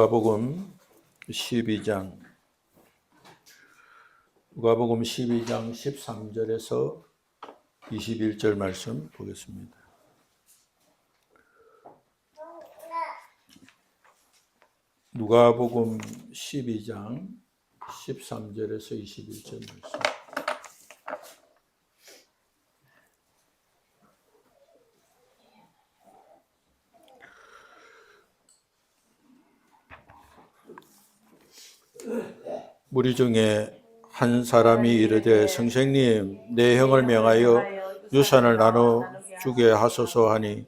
누가복음 12장 13절에서 21절 말씀 보겠습니다. 누가복음 12장 13절에서 21절 말씀. 무리 중에 한 사람이 이르되 선생님 내 형을 명하여 유산을 나눠 주게 하소서 하니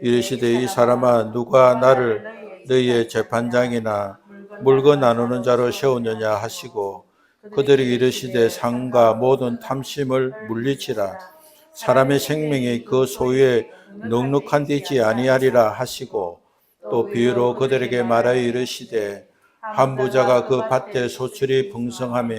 이르시되 이 사람아 누가 나를 너희의 재판장이나 물건 나누는 자로 세우느냐 하시고 그들이 이르시되 상과 모든 탐심을 물리치라 사람의 생명이 그 소유에 넉넉한 데 있지 아니하리라 하시고 또 비유로 그들에게 말하여 이르시되 한 부자가 그 밭에 소출이 풍성하며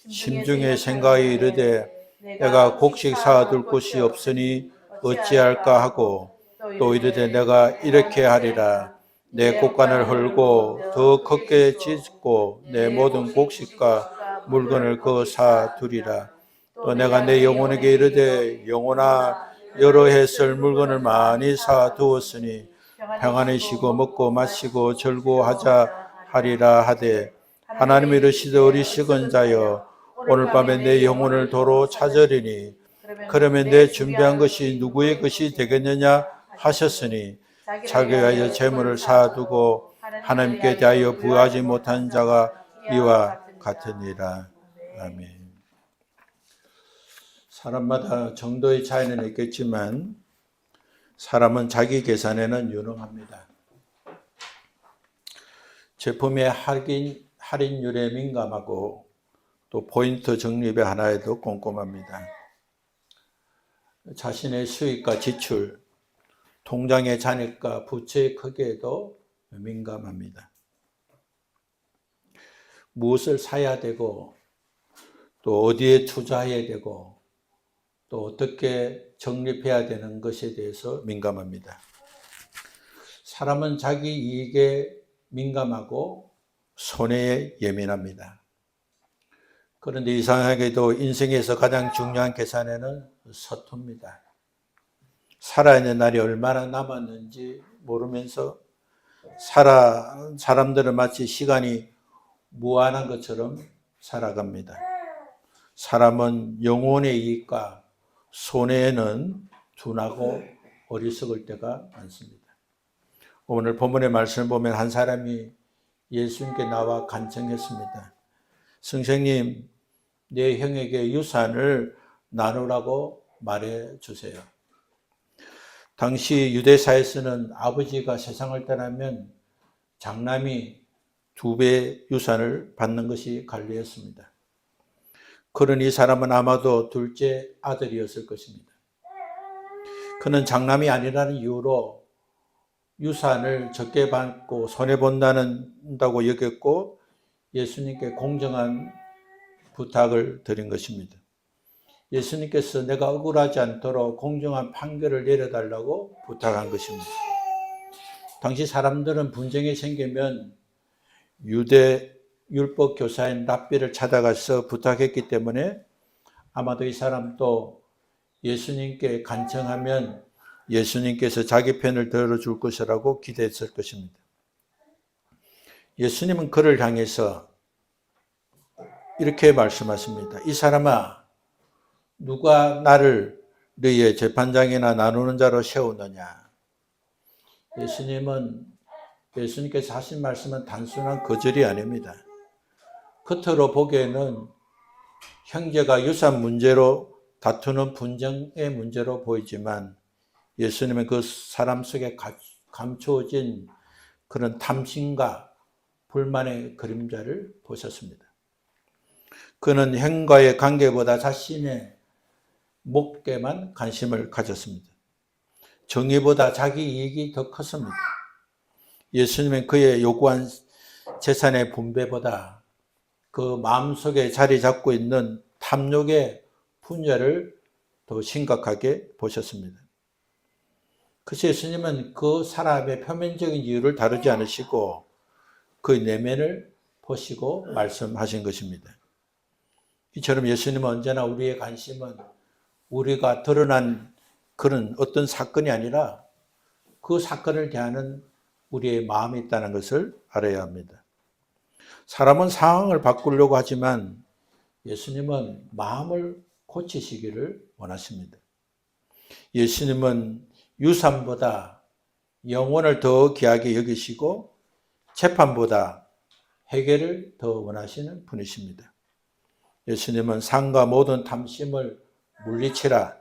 심중에 생각이 이르되 내가 곡식 사둘 곳이 없으니 어찌할까 하고 또 이르되 내가 이렇게 하리라 내 곡간을 헐고 더 컸게 짓고 내 모든 곡식과 물건을 그 사두리라 또 내가 내 영혼에게 이르되 영혼아 여러 해 쓸 물건을 많이 사두었으니 평안히 쉬고 먹고 마시고 즐거워하자 하리라 하되 하나님이 이르시되 어리석은 자여 오늘 밤에 내 영혼을 도로 찾으리니 그러면 내 준비한 것이 누구의 것이 되겠느냐 하셨으니 자기에 대하여 재물을 사두고 하나님께 대하여 부하지 못한 자가 이와 같으니라. 아멘. 사람마다 정도의 차이는 있겠지만 사람은 자기 계산에는 유능합니다. 제품의 할인율에 민감하고 또 포인트 적립의 하나에도 꼼꼼합니다. 자신의 수익과 지출, 통장의 잔액과 부채의 크기에도 민감합니다. 무엇을 사야 되고 또 어디에 투자해야 되고 또 어떻게 적립해야 되는 것에 대해서 민감합니다. 사람은 자기 이익에 민감하고 손해에 예민합니다. 그런데 이상하게도 인생에서 가장 중요한 계산에는 서툽니다. 살아있는 날이 얼마나 남았는지 모르면서 사람들은 마치 시간이 무한한 것처럼 살아갑니다. 사람은 영혼의 이익과 손해에는 둔하고 어리석을 때가 많습니다. 오늘 본문의 말씀을 보면 한 사람이 예수님께 나와 간청했습니다. 선생님, 내 형에게 유산을 나누라고 말해 주세요. 당시 유대사에서는 아버지가 세상을 떠나면 장남이 2배 유산을 받는 것이 관례였습니다. 그러니 이 사람은 아마도 둘째 아들이었을 것입니다. 그는 장남이 아니라는 이유로 유산을 적게 받고 손해본다고 여겼고 예수님께 공정한 부탁을 드린 것입니다. 예수님께서 내가 억울하지 않도록 공정한 판결을 내려달라고 부탁한 것입니다. 당시 사람들은 분쟁이 생기면 유대 율법 교사인 랍비를 찾아가서 부탁했기 때문에 아마도 이 사람도 예수님께 간청하면 예수님께서 자기 편을 들어줄 것이라고 기대했을 것입니다. 예수님은 그를 향해서 이렇게 말씀하십니다. 이 사람아, 누가 나를 너희의 재판장이나 나누는 자로 세우느냐? 예수님께서 하신 말씀은 단순한 거절이 아닙니다. 겉으로 보기에는 형제가 유산 문제로 다투는 분쟁의 문제로 보이지만 예수님은 그 사람 속에 감추어진 그런 탐심과 불만의 그림자를 보셨습니다. 그는 형과의 관계보다 자신의 목에만 관심을 가졌습니다. 정의보다 자기 이익이 더 컸습니다. 예수님은 그의 요구한 재산의 분배보다 그 마음속에 자리 잡고 있는 탐욕의 분열을 더 심각하게 보셨습니다. 그래서 예수님은 그 사람의 표면적인 이유를 다루지 않으시고 그 내면을 보시고 말씀하신 것입니다. 이처럼 예수님은 언제나 우리의 관심은 우리가 드러난 그런 어떤 사건이 아니라 그 사건을 대하는 우리의 마음이 있다는 것을 알아야 합니다. 사람은 상황을 바꾸려고 하지만 예수님은 마음을 고치시기를 원하십니다. 예수님은 유산보다 영혼을 더 귀하게 여기시고 재판보다 회개를 더 원하시는 분이십니다. 예수님은 상과 모든 탐심을 물리치라.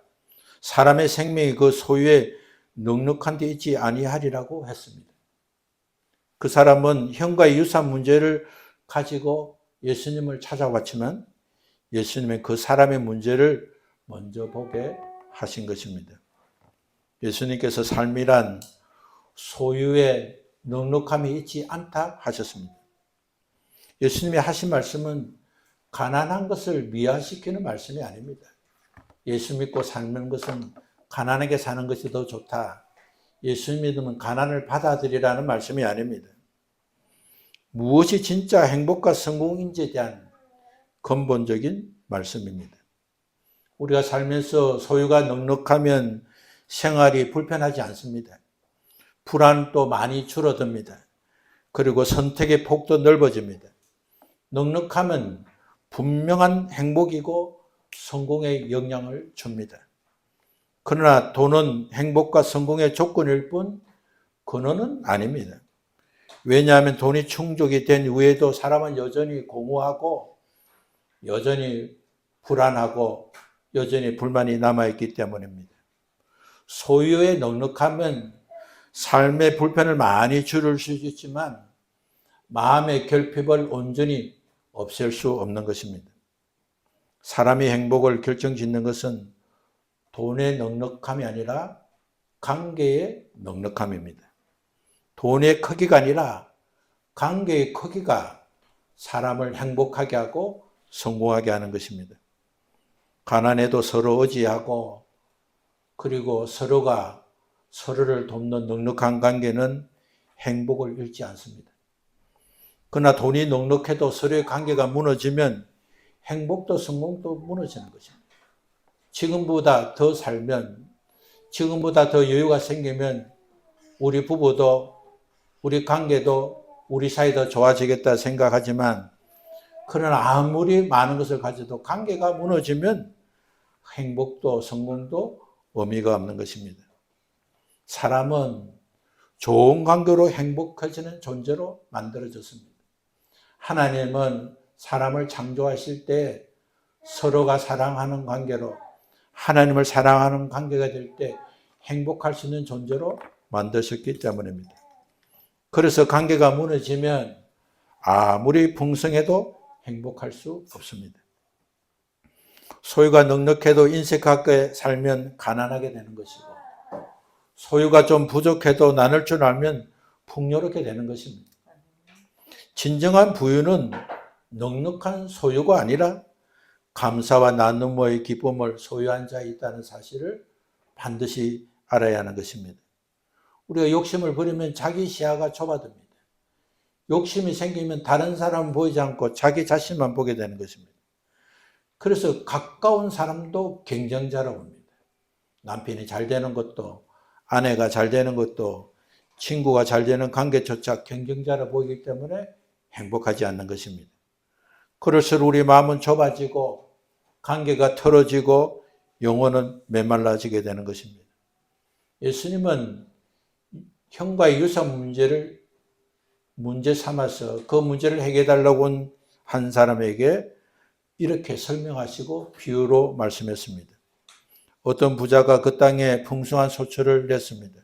사람의 생명이 그 소유에 넉넉한 데 있지 아니하리라고 했습니다. 그 사람은 형과 유산 문제를 가지고 예수님을 찾아왔지만 예수님은 그 사람의 문제를 먼저 보게 하신 것입니다. 예수님께서 삶이란 소유에 넉넉함이 있지 않다 하셨습니다. 예수님이 하신 말씀은 가난한 것을 미화시키는 말씀이 아닙니다. 예수 믿고 사는 것은 가난하게 사는 것이 더 좋다. 예수 믿으면 가난을 받아들이라는 말씀이 아닙니다. 무엇이 진짜 행복과 성공인지에 대한 근본적인 말씀입니다. 우리가 살면서 소유가 넉넉하면 생활이 불편하지 않습니다. 불안도 많이 줄어듭니다. 그리고 선택의 폭도 넓어집니다. 넉넉함은 분명한 행복이고 성공에 영향을 줍니다. 그러나 돈은 행복과 성공의 조건일 뿐 근원은 아닙니다. 왜냐하면 돈이 충족이 된 후에도 사람은 여전히 공허하고 여전히 불안하고 여전히 불만이 남아있기 때문입니다. 소유의 넉넉함은 삶의 불편을 많이 줄일 수 있지만 마음의 결핍을 온전히 없앨 수 없는 것입니다. 사람의 행복을 결정짓는 것은 돈의 넉넉함이 아니라 관계의 넉넉함입니다. 돈의 크기가 아니라 관계의 크기가 사람을 행복하게 하고 성공하게 하는 것입니다. 가난해도 서로 의지하고 그리고 서로가 서로를 돕는 넉넉한 관계는 행복을 잃지 않습니다. 그러나 돈이 넉넉해도 서로의 관계가 무너지면 행복도 성공도 무너지는 것입니다. 지금보다 더 살면, 지금보다 더 여유가 생기면 우리 부부도 우리 관계도 우리 사이도 좋아지겠다 생각하지만 그러나 아무리 많은 것을 가져도 관계가 무너지면 행복도 성공도 의미가 없는 것입니다. 사람은 좋은 관계로 행복해지는 존재로 만들어졌습니다. 하나님은 사람을 창조하실 때 서로가 사랑하는 관계로 하나님을 사랑하는 관계가 될 때 행복할 수 있는 존재로 만드셨기 때문입니다. 그래서 관계가 무너지면 아무리 풍성해도 행복할 수 없습니다. 소유가 넉넉해도 인색하게 살면 가난하게 되는 것이고 소유가 좀 부족해도 나눌 줄 알면 풍요롭게 되는 것입니다. 진정한 부유는 넉넉한 소유가 아니라 감사와 나눔의 기쁨을 소유한 자에 있다는 사실을 반드시 알아야 하는 것입니다. 우리가 욕심을 부리면 자기 시야가 좁아집니다. 욕심이 생기면 다른 사람은 보이지 않고 자기 자신만 보게 되는 것입니다. 그래서 가까운 사람도 경쟁자로 봅니다. 남편이 잘 되는 것도 아내가 잘 되는 것도 친구가 잘 되는 관계조차 경쟁자로 보이기 때문에 행복하지 않는 것입니다. 그럴수록 우리 마음은 좁아지고 관계가 틀어지고 영혼은 메말라지게 되는 것입니다. 예수님은 형과의 유산 문제를 문제 삼아서 그 문제를 해결해달라고 온 한 사람에게 이렇게 설명하시고 비유로 말씀했습니다. 어떤 부자가 그 땅에 풍성한 소출을 냈습니다.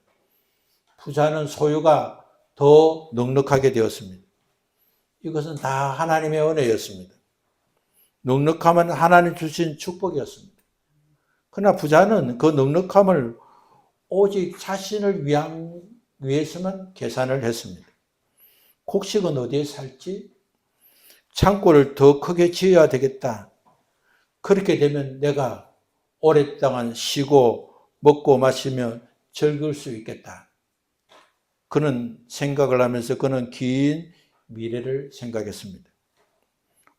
부자는 소유가 더 넉넉하게 되었습니다. 이것은 다 하나님의 은혜였습니다. 넉넉함은 하나님 주신 축복이었습니다. 그러나 부자는 그 넉넉함을 오직 자신을 위해서만 계산을 했습니다. 곡식은 어디에 살지? 창고를 더 크게 지어야 되겠다. 그렇게 되면 내가 오랫동안 쉬고 먹고 마시며 즐길 수 있겠다. 그는 생각을 하면서 그는 긴 미래를 생각했습니다.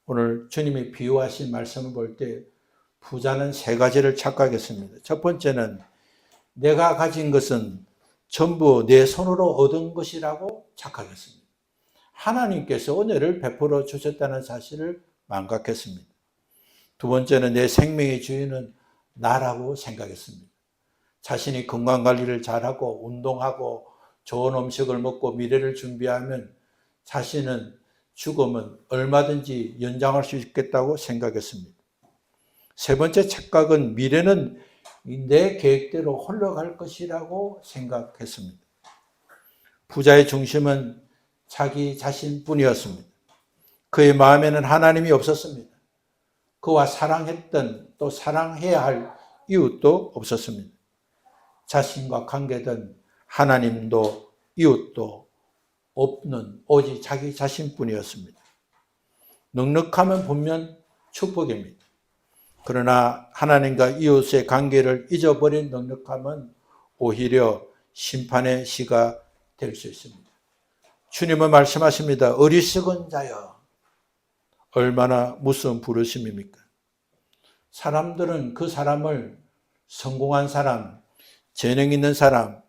오늘 주님이 비유하신 말씀을 볼 때 부자는 세 가지를 착각했습니다. 첫 번째는 내가 가진 것은 전부 내 손으로 얻은 것이라고 착각했습니다. 하나님께서 은혜를 베풀어 주셨다는 사실을 망각했습니다. 두 번째는 내 생명의 주인은 나라고 생각했습니다. 자신이 건강관리를 잘하고 운동하고 좋은 음식을 먹고 미래를 준비하면 자신은 죽으면 얼마든지 연장할 수 있겠다고 생각했습니다. 세 번째 착각은 미래는 내 계획대로 흘러갈 것이라고 생각했습니다. 부자의 중심은 자기 자신뿐이었습니다. 그의 마음에는 하나님이 없었습니다. 그와 사랑했던 또 사랑해야 할 이웃도 없었습니다. 자신과 관계된 하나님도 이웃도 없는 오직 자기 자신뿐이었습니다. 넉넉하면 분명 축복입니다. 그러나 하나님과 이웃의 관계를 잊어버린 넉넉함은 오히려 심판의 시가 될 수 있습니다. 주님은 말씀하십니다. 어리석은 자여, 얼마나 무서운 부르심입니까? 사람들은 그 사람을 성공한 사람, 재능 있는 사람,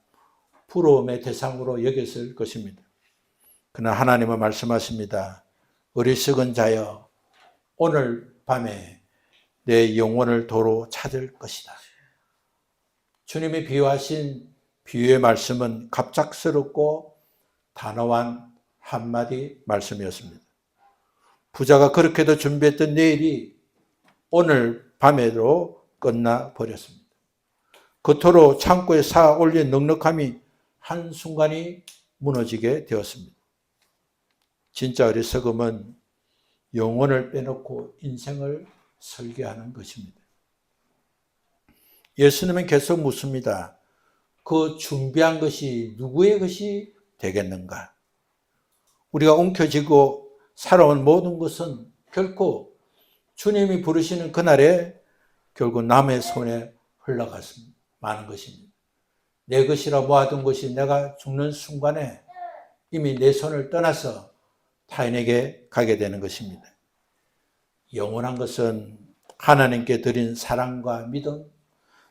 부러움의 대상으로 여겼을 것입니다. 그러나 하나님은 말씀하십니다. 어리석은 자여, 오늘 밤에 내 영혼을 도로 찾을 것이다. 주님이 비유하신 비유의 말씀은 갑작스럽고 단호한 한마디 말씀이었습니다. 부자가 그렇게도 준비했던 내일이 오늘 밤에도 끝나버렸습니다. 그토록 창고에 쌓아 올린 넉넉함이 한순간이 무너지게 되었습니다. 진짜 어리석음은 영혼을 빼놓고 인생을 설계하는 것입니다. 예수님은 계속 묻습니다. 그 준비한 것이 누구의 것이 되겠는가? 우리가 움켜쥐고 살아온 모든 것은 결코 주님이 부르시는 그날에 결국 남의 손에 흘러갔습니다. 많은 것입니다. 내 것이라 모아둔 것이 내가 죽는 순간에 이미 내 손을 떠나서 타인에게 가게 되는 것입니다. 영원한 것은 하나님께 드린 사랑과 믿음,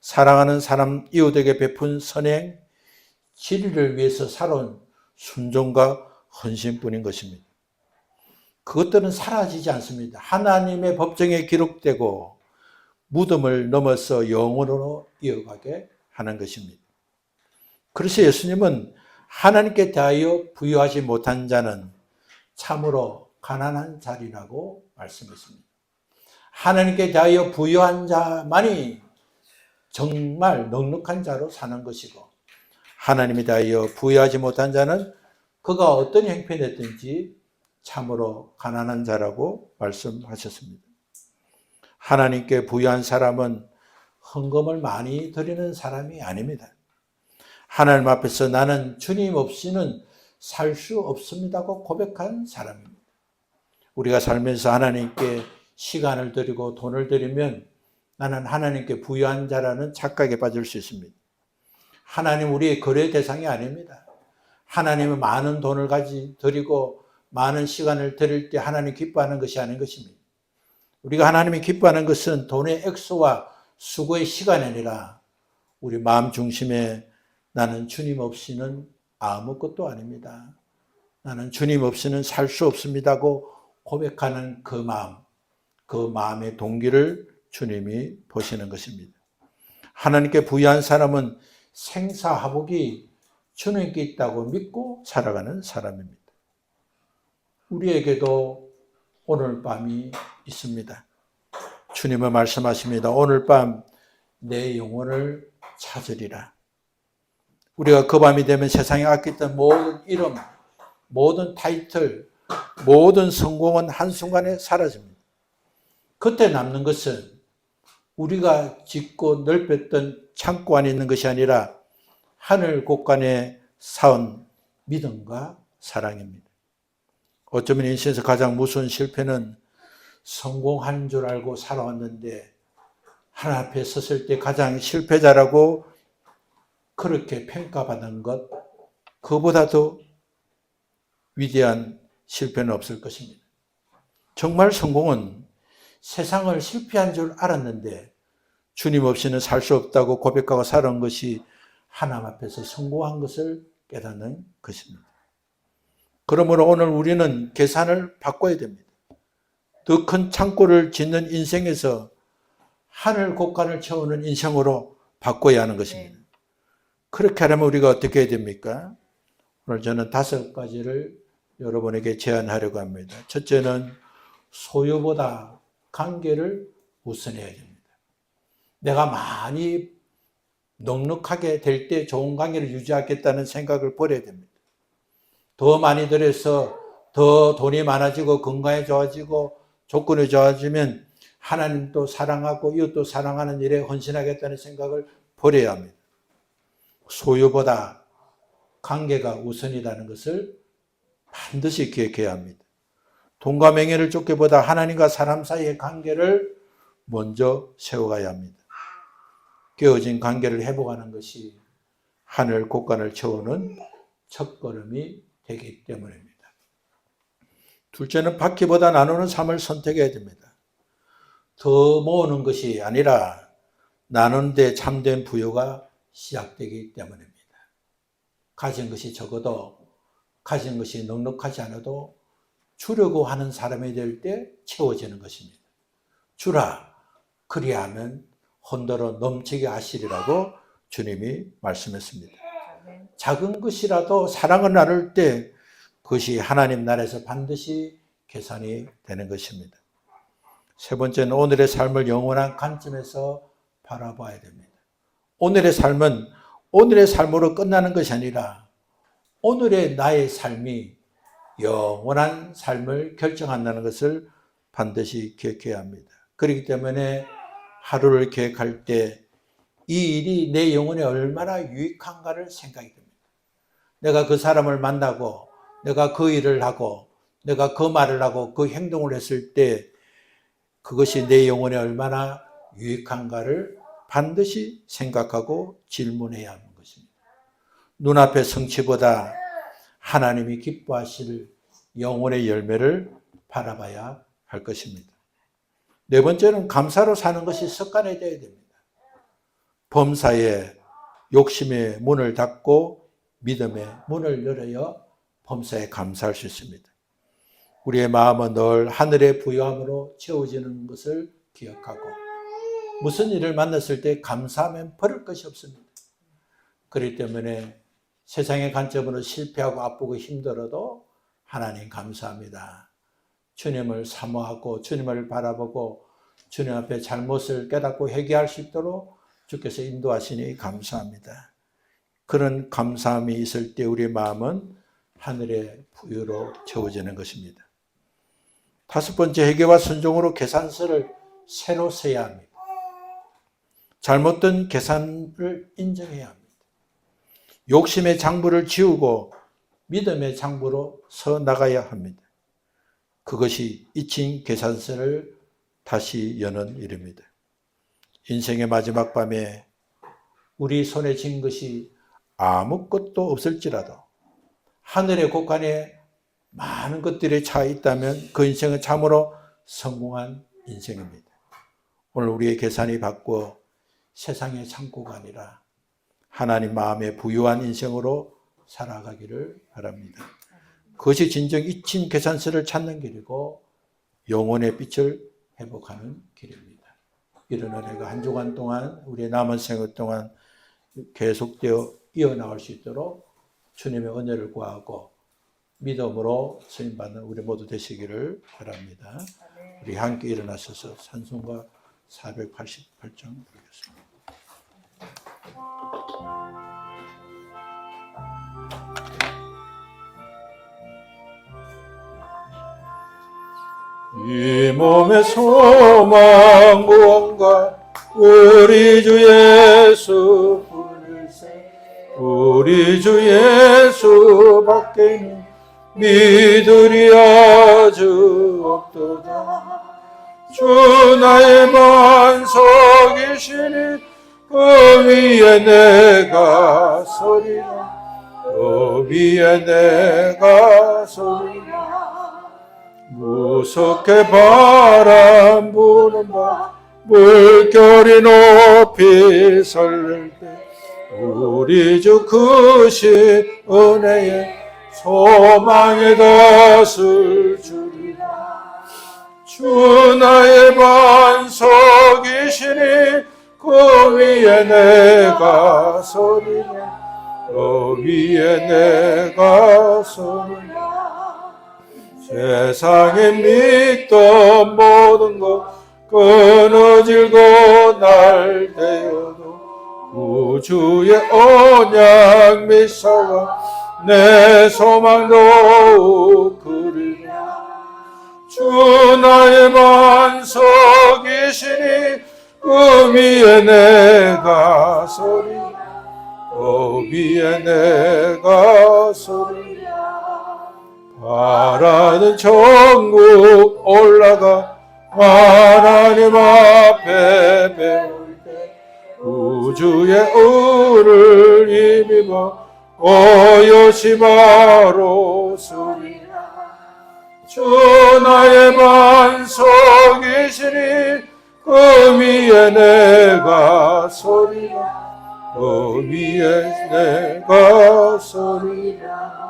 사랑하는 사람 이웃에게 베푼 선행, 진리를 위해서 살아온 순종과 헌신뿐인 것입니다. 그것들은 사라지지 않습니다. 하나님의 법정에 기록되고 무덤을 넘어서 영원으로 이어가게 하는 것입니다. 그래서 예수님은 하나님께 대하여 부여하지 못한 자는 참으로 가난한 자리라고 말씀했습니다. 하나님께 대하여 부여한 자만이 정말 넉넉한 자로 사는 것이고, 하나님에 대하여 부여하지 못한 자는 그가 어떤 형편이 됐든지 참으로 가난한 자라고 말씀하셨습니다. 하나님께 부여한 사람은 헌금을 많이 드리는 사람이 아닙니다. 하나님 앞에서 나는 주님 없이는 살 수 없습니다고 고백한 사람입니다. 우리가 살면서 하나님께 시간을 드리고 돈을 드리면 나는 하나님께 부여한 자라는 착각에 빠질 수 있습니다. 하나님 우리의 거래 대상이 아닙니다. 하나님은 많은 돈을 드리고 많은 시간을 드릴 때 하나님 기뻐하는 것이 아닌 것입니다. 우리가 하나님이 기뻐하는 것은 돈의 액수와 수고의 시간이 아니라 우리 마음 중심에 나는 주님 없이는 아무것도 아닙니다. 나는 주님 없이는 살 수 없습니다고 고백하는 그 마음, 그 마음의 동기를 주님이 보시는 것입니다. 하나님께 부여한 사람은 생사화복이 주님께 있다고 믿고 살아가는 사람입니다. 우리에게도 오늘 밤이 있습니다. 주님은 말씀하십니다. 오늘 밤 내 영혼을 찾으리라. 우리가 그 밤이 되면 세상에 아꼈던 모든 이름, 모든 타이틀, 모든 성공은 한순간에 사라집니다. 그때 남는 것은 우리가 짓고 넓혔던 창고 안에 있는 것이 아니라 하늘 곳간에 쌓은 믿음과 사랑입니다. 어쩌면 인생에서 가장 무서운 실패는 성공한 줄 알고 살아왔는데 하나님 앞에 섰을 때 가장 실패자라고 그렇게 평가받는 것, 그보다도 위대한 실패는 없을 것입니다. 정말 성공은 세상을 실패한 줄 알았는데 주님 없이는 살 수 없다고 고백하고 살아온 것이 하나님 앞에서 성공한 것을 깨닫는 것입니다. 그러므로 오늘 우리는 계산을 바꿔야 됩니다. 더 큰 창고를 짓는 인생에서 하늘 곳간을 채우는 인생으로 바꿔야 하는 것입니다. 그렇게 하려면 우리가 어떻게 해야 됩니까? 오늘 저는 5가지를 여러분에게 제안하려고 합니다. 첫째는 소유보다 관계를 우선해야 됩니다. 내가 많이 넉넉하게 될 때 좋은 관계를 유지하겠다는 생각을 버려야 됩니다. 더 많이 들여서 더 돈이 많아지고 건강이 좋아지고 조건이 좋아지면 하나님도 사랑하고 이웃도 사랑하는 일에 헌신하겠다는 생각을 버려야 합니다. 소유보다 관계가 우선이라는 것을 반드시 기억해야 합니다. 돈과 명예를 쫓기보다 하나님과 사람 사이의 관계를 먼저 세워가야 합니다. 깨어진 관계를 회복하는 것이 하늘 곳간을 채우는 첫걸음이 되기 때문입니다. 둘째는 받기보다 나누는 삶을 선택해야 됩니다. 더 모으는 것이 아니라 나누는 데 참된 부여가 시작되기 때문입니다. 가진 것이 적어도 가진 것이 넉넉하지 않아도 주려고 하는 사람이 될 때 채워지는 것입니다. 주라 그리하면 혼대로 넘치게 하시리라고 주님이 말씀했습니다. 작은 것이라도 사랑을 나눌 때 그것이 하나님 나라에서 반드시 계산이 되는 것입니다. 세 번째는 오늘의 삶을 영원한 관점에서 바라봐야 됩니다. 오늘의 삶은 오늘의 삶으로 끝나는 것이 아니라 오늘의 나의 삶이 영원한 삶을 결정한다는 것을 반드시 기억해야 합니다. 그렇기 때문에 하루를 계획할 때 이 일이 내 영혼에 얼마나 유익한가를 생각이 듭니다. 내가 그 사람을 만나고 내가 그 일을 하고 내가 그 말을 하고 그 행동을 했을 때 그것이 내 영혼에 얼마나 유익한가를 반드시 생각하고 질문해야 하는 것입니다. 눈앞의 성취보다 하나님이 기뻐하실 영혼의 열매를 바라봐야 할 것입니다. 네 번째는 감사로 사는 것이 습관이 되어야 됩니다. 범사에 욕심의 문을 닫고 믿음의 문을 열어야 범사에 감사할 수 있습니다. 우리의 마음은 늘 하늘의 부요함으로 채워지는 것을 기억하고 무슨 일을 만났을 때 감사하면 버릴 것이 없습니다. 그렇기 때문에 세상의 관점으로 실패하고 아프고 힘들어도 하나님 감사합니다. 주님을 사모하고 주님을 바라보고 주님 앞에 잘못을 깨닫고 회개할 수 있도록 주께서 인도하시니 감사합니다. 그런 감사함이 있을 때 우리의 마음은 하늘의 부유로 채워지는 것입니다. 5번째, 회개와 순종으로 계산서를 새로 써야 합니다. 잘못된 계산을 인정해야 합니다. 욕심의 장부를 지우고 믿음의 장부로 서 나가야 합니다. 그것이 잊힌 계산서를 다시 여는 일입니다. 인생의 마지막 밤에 우리 손에 쥔 것이 아무것도 없을지라도 하늘의 곳간에 많은 것들이 차 있다면 그 인생은 참으로 성공한 인생입니다. 오늘 우리의 계산이 바뀌어 세상의 창고가 아니라 하나님 마음의 부유한 인생으로 살아가기를 바랍니다. 그것이 진정 잊힌 계산서를 찾는 길이고 영혼의 빛을 회복하는 길입니다. 이런 은혜가 한 주간 동안 우리의 남은 생활 동안 계속되어 이어나갈 수 있도록 주님의 은혜를 구하고 믿음으로 쓰임받는 우리 모두 되시기를 바랍니다. 우리 함께 일어나셔서 찬송가 488장 부르겠습니다. 이 몸의 소망 무언가 우리 주 예수 우리 주 예수 밖에는 믿으리 아주 없도다. 주 나의 반석이시니 그 위에 내가 서리라. 저 위에 내가 서리라. 무섭게 바람 부는 밤 물결이 높이 설릴 때 우리 주 크신 은혜에 소망의 덫을 주리라. 주 나의 반석이시니 그 위에 내가 서리라. 그 위에 내가 서리라. 세상에 믿던 모든 것 끊어질고 날 되어도 구주의 언약 미사와 내 소망 더욱 그리라. 주 나의 반석이시니 그 위에 내가 서리라. 그 위에 내가 서리라. 바라는 천국 올라가 하나님 앞에 배울 때 우주의 은을 힘입어 오롯이 바로 서리라. 주 나의 반석이시니 그 위에 내가 서리라. 그 위에 내가 서리라.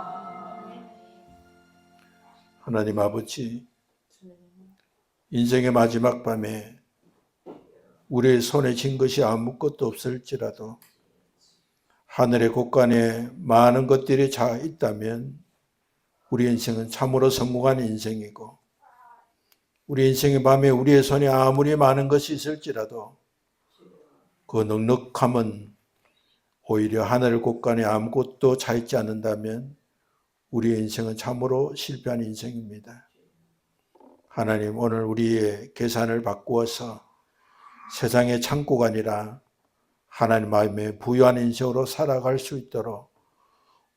하나님 아버지, 인생의 마지막 밤에 우리의 손에 쥔 것이 아무것도 없을지라도 하늘의 곳간에 많은 것들이 차 있다면 우리 인생은 참으로 성공한 인생이고, 우리 인생의 밤에 우리의 손에 아무리 많은 것이 있을지라도 그 넉넉함은 오히려 하늘 곳간에 아무것도 차 있지 않는다면 우리의 인생은 참으로 실패한 인생입니다. 하나님, 오늘 우리의 계산을 바꾸어서 세상의 창고가 아니라 하나님 마음에 부유한 인생으로 살아갈 수 있도록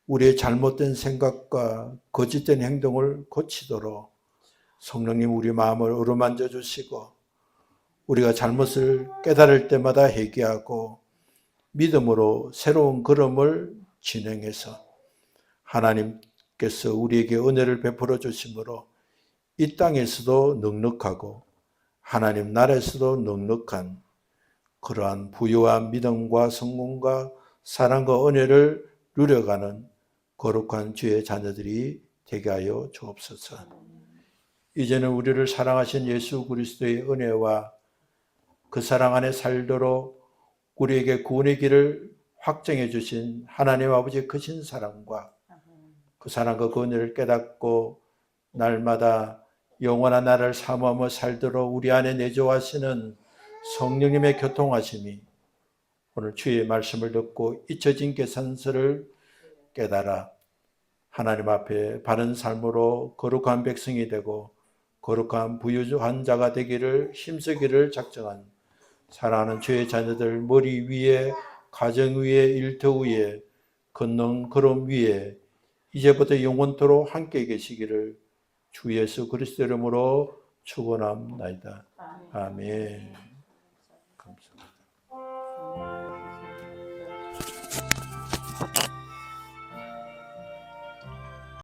우리의 잘못된 생각과 거짓된 행동을 고치도록 성령님 우리 마음을 어루만져 주시고, 우리가 잘못을 깨달을 때마다 회개하고 믿음으로 새로운 걸음을 진행해서 하나님께서 우리에게 은혜를 베풀어 주심으로 이 땅에서도 넉넉하고 하나님 나라에서도 넉넉한 그러한 부유한 믿음과 성공과 사랑과 은혜를 누려가는 거룩한 주의 자녀들이 되게 하여 주옵소서. 이제는 우리를 사랑하신 예수 그리스도의 은혜와 그 사랑 안에 살도록 우리에게 구원의 길을 확정해 주신 하나님 아버지의 크신 사랑과 그 사랑과 그 은혜를 깨닫고 날마다 영원한 나라를 사모하며 살도록 우리 안에 내조하시는 성령님의 교통하심이 오늘 주의 말씀을 듣고 잊혀진 계산서를 깨달아 하나님 앞에 바른 삶으로 거룩한 백성이 되고 거룩한 부유한 자가 되기를 힘쓰기를 작정한 사랑하는 주의 자녀들 머리 위에, 가정 위에, 일터 위에, 걷는 걸음 위에 이제부터 영원토록 함께 계시기를 주 예수 그리스도 이름으로 축원합니다. 아멘. 감사합니다.